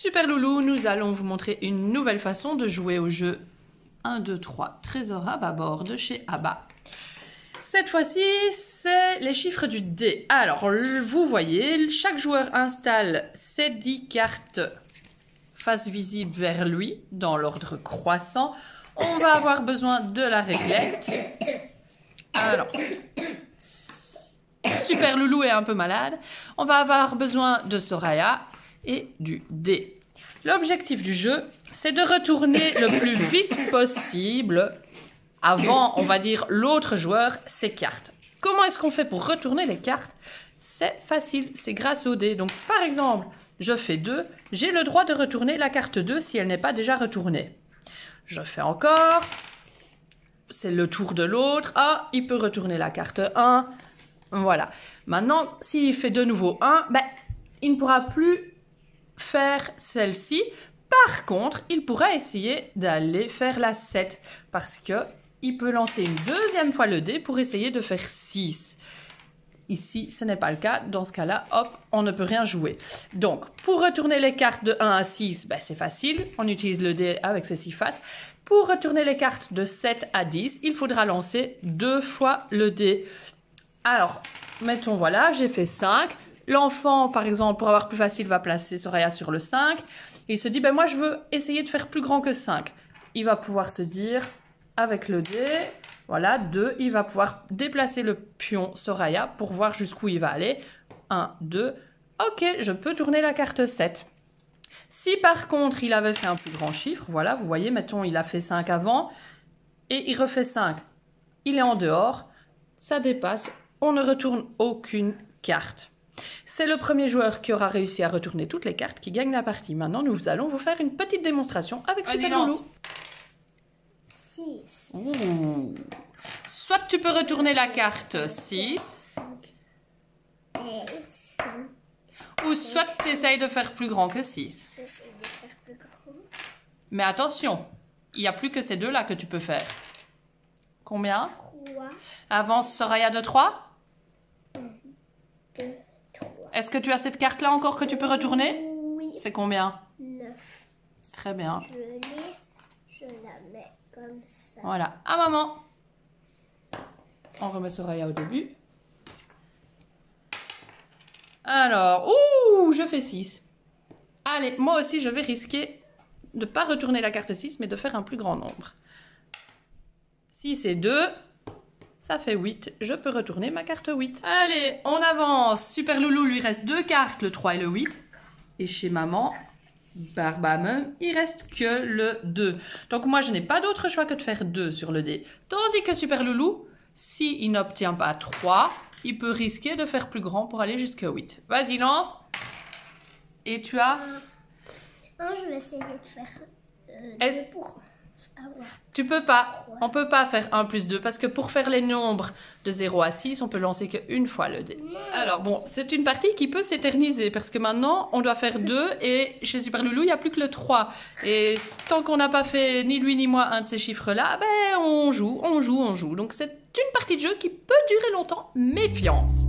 Super Loulou, nous allons vous montrer une nouvelle façon de jouer au jeu 1, 2, 3, Trésor à bâbord de chez Abba. Cette fois-ci, c'est les chiffres du dé. Alors, vous voyez, chaque joueur installe ses 10 cartes face visible vers lui, dans l'ordre croissant. On va avoir besoin de la réglette. Alors, Super Loulou est un peu malade. On va avoir besoin de Soraya et du dé. L'objectif du jeu, c'est de retourner le plus vite possible avant, on va dire, l'autre joueur ses cartes. Comment est-ce qu'on fait pour retourner les cartes? C'est facile, c'est grâce au dé. Donc, par exemple, je fais 2, j'ai le droit de retourner la carte 2 si elle n'est pas déjà retournée. Je fais encore, c'est le tour de l'autre. Ah, il peut retourner la carte 1. Voilà. Maintenant, s'il fait de nouveau 1, ben, il ne pourra plus faire celle-ci. Par contre, il pourra essayer d'aller faire la 7 parce que il peut lancer une deuxième fois le dé pour essayer de faire 6. Ici, ce n'est pas le cas. Dans ce cas-là, hop, on ne peut rien jouer. Donc, pour retourner les cartes de 1 à 6, ben, c'est facile. On utilise le dé avec ses 6 faces. Pour retourner les cartes de 7 à 10, il faudra lancer 2 fois le dé. Alors, mettons, voilà, j'ai fait 5. L'enfant, par exemple, pour avoir plus facile, va placer Soraya sur le 5. Et il se dit, ben moi, je veux essayer de faire plus grand que 5. Il va pouvoir se dire, avec le dé, voilà, 2. Il va pouvoir déplacer le pion Soraya pour voir jusqu'où il va aller. 1, 2. Ok, je peux tourner la carte 7. Si par contre, il avait fait un plus grand chiffre, voilà, vous voyez, mettons, il a fait 5 avant, et il refait 5. Il est en dehors, ça dépasse, on ne retourne aucune carte. C'est le premier joueur qui aura réussi à retourner toutes les cartes qui gagne la partie. Maintenant, nous allons vous faire une petite démonstration avec Super Loulou. 6. Ouh. Soit tu peux retourner la carte 6, 5. Et 5. ou soit tu essayes de faire plus grand que 6. J'essaie de faire plus grand. Mais attention, il n'y a plus que ces deux-là que tu peux faire. Combien? 3. Avance Soraya de 3. 1, 2, 3. Est-ce que tu as cette carte-là encore que tu peux retourner? Oui. C'est combien? 9. Très bien. Je la mets comme ça. Voilà. À maman. On remet Soraya au début. Alors, ouh, je fais 6. Allez, moi aussi, je vais risquer de ne pas retourner la carte 6, mais de faire un plus grand nombre. 6 et 2, ça fait 8. Je peux retourner ma carte 8. Allez, on avance. Super Loulou, lui reste 2 cartes, le 3 et le 8. Et chez maman, Barbamum, il reste que le 2. Donc moi, je n'ai pas d'autre choix que de faire 2 sur le dé. Tandis que Super Loulou, s'il n'obtient pas 3, il peut risquer de faire plus grand pour aller jusqu'à 8. Vas-y, lance. Et tu as... Je vais essayer de faire 2 pour avoir. Tu peux pas. On peut pas faire 1 plus 2 parce que pour faire les nombres de 0 à 6, on peut lancer qu'une fois le dé. Alors bon, c'est une partie qui peut s'éterniser parce que maintenant, on doit faire 2 et chez Super Loulou, il n'y a plus que le 3. Et tant qu'on n'a pas fait ni lui ni moi un de ces chiffres-là, ben on joue. Donc c'est une partie de jeu qui peut durer longtemps. Méfiance.